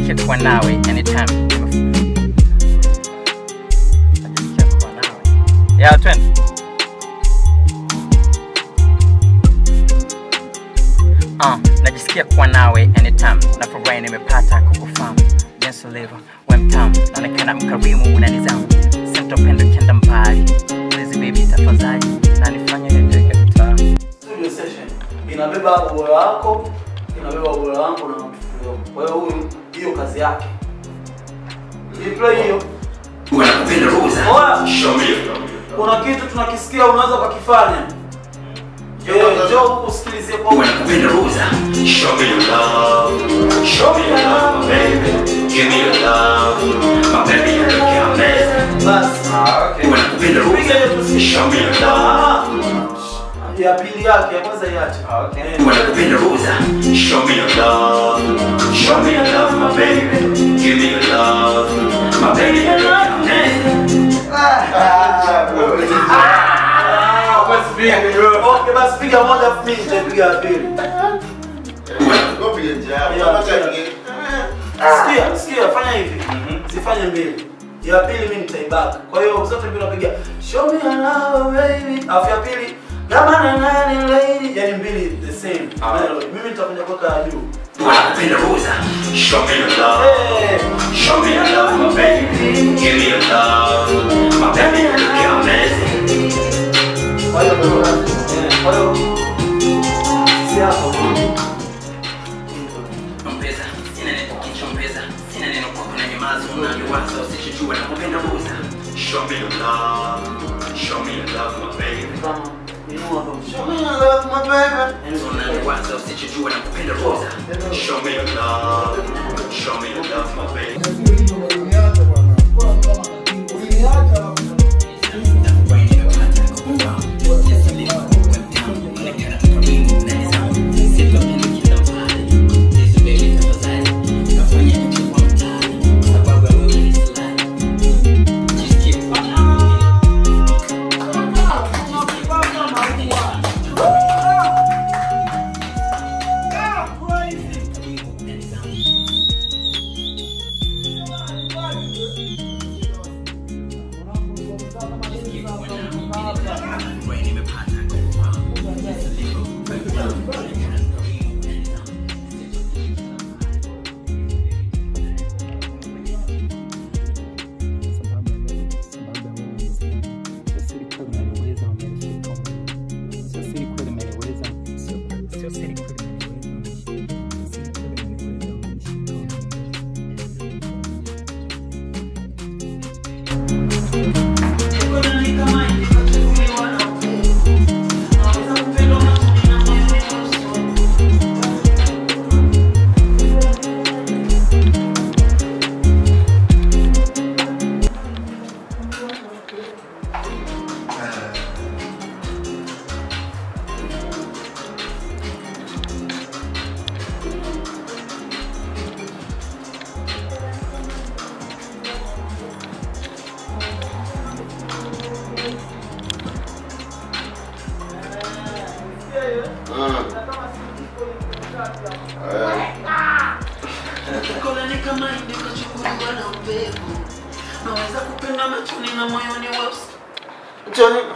najisikia kuwa nawe anytime. Najisikia kuwa nawe. Yeah, twende. Najisikia kuwa nawe anytime. Nafurahi nimepata kukufahamu. Jinsi ulivyo, wewe mtamu. Naonekana mkarimu, una nidhamu. Sitopenda ukienda mbali. Please baby tafadhali. Na nifanye niweke mtaa. Studio session inabeba ubora wako, inabeba ubora wangu na mtukufu. Kwa hiyo huyu hiyo kazi yake. Play hiyo. Unakupenda Rosa. Show me. Kuna kitu tunakisikia unaweza ukakifanya. Njoo usikilize kwa unakupenda Rosa. Show me your love. Show me your love, baby. Give me your love. My baby, you look amazing. Bas. Okay. Unakupenda Rosa. Show me your love. Ya pili yake, ya kwanza iache. Okay. Unakupenda Rosa. Show me your love. Show me your love, my baby. Give me your love. My baby, you look amazing. Okay, basi piga moja afu mimi nitapiga ya pili. Sikia, fanya hivi. Sifanye mbili. Ya pili mimi nitaibaka. Kwa hiyo zote mbili napiga show me your love baby. Afu ya pili kama nani lady, yani mbili the same. Mimi nitakuja kuweka juu. Unakupenda Rosa. Show me your love. Show me your love, my baby. Give me your love. My baby, you look amazing. Kwa hiyo sisi hapo Mpesa, sina neno kichompesa. Sina neno kwa kuna nyamazo unaniwaza usichojua nakupenda Rosa. Show me your love. Show me your love, my baby. Show me your love, my baby. Unaniwaza usichojua nakupenda Rosa. Show me your love. Show me your love, my baby.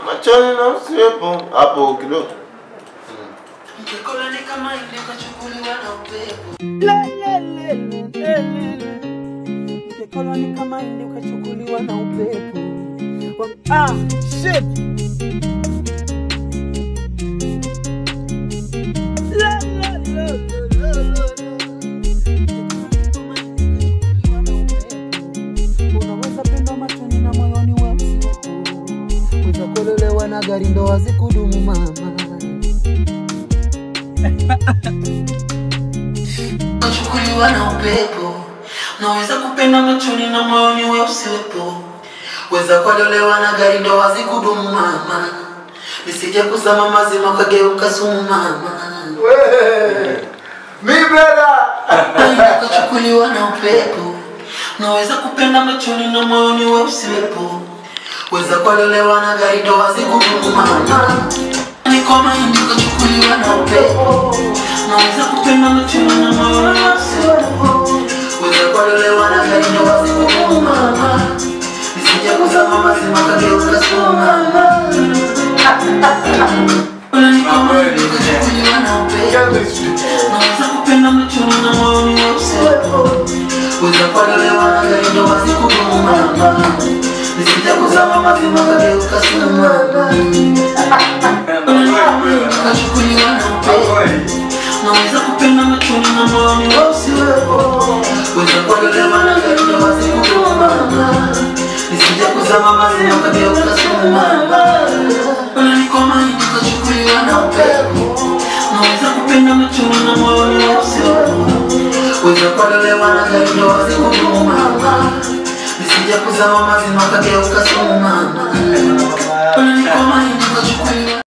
Machoni na usiwepo hapo kidogo. Mkola ni kama ile kachukuliwa na upepo. Mkola ni kama ile kachukuliwa na upepo. Shit. Unaweza penda machoni na moyoni wewe usiwepo. Kolelewa na gari ndo hazikudumu mama. Kachukuliwa na upepo. Naweza kupenda machoni na moyoni wewe usiwepo. Weza kolelewa na gari ndo hazikudumu mama. Nisije kusema mazima kageuka sumu mama. Mi brother. Kachukuliwa na upepo. Naweza kupenda machoni na moyoni wewe usiwepo. Weza kualelewa na gari ndo hazikudumu mama. Niko mahindi kachukuliwa na upepo. Naweza kupenda machoni na moyoni wewe usiwepo. Weza Naweza kupenda machoni na moyoni wewe usiwepo. Weza kuondolewa na gari ndo hazikudumu mama. Nisija kuzama mazima kageuka sumu mama. Nikachukuliwa na upepo. Naweza kupenda machoni na moyoni wewe usiwepo. Weza kuondolewa na gari ndo hazikudumu mama. Nisija kuzama mazima kageuka sumu mama. Unanikoma nikachukuliwa na upepo. Naweza kupenda machoni na moyoni wewe usiwepo. Weza kuondolewa na gari ndo hazikudumu mama. Nisija kuzama mazima kageuka sumu mama. Unanikoma nikachukuliwa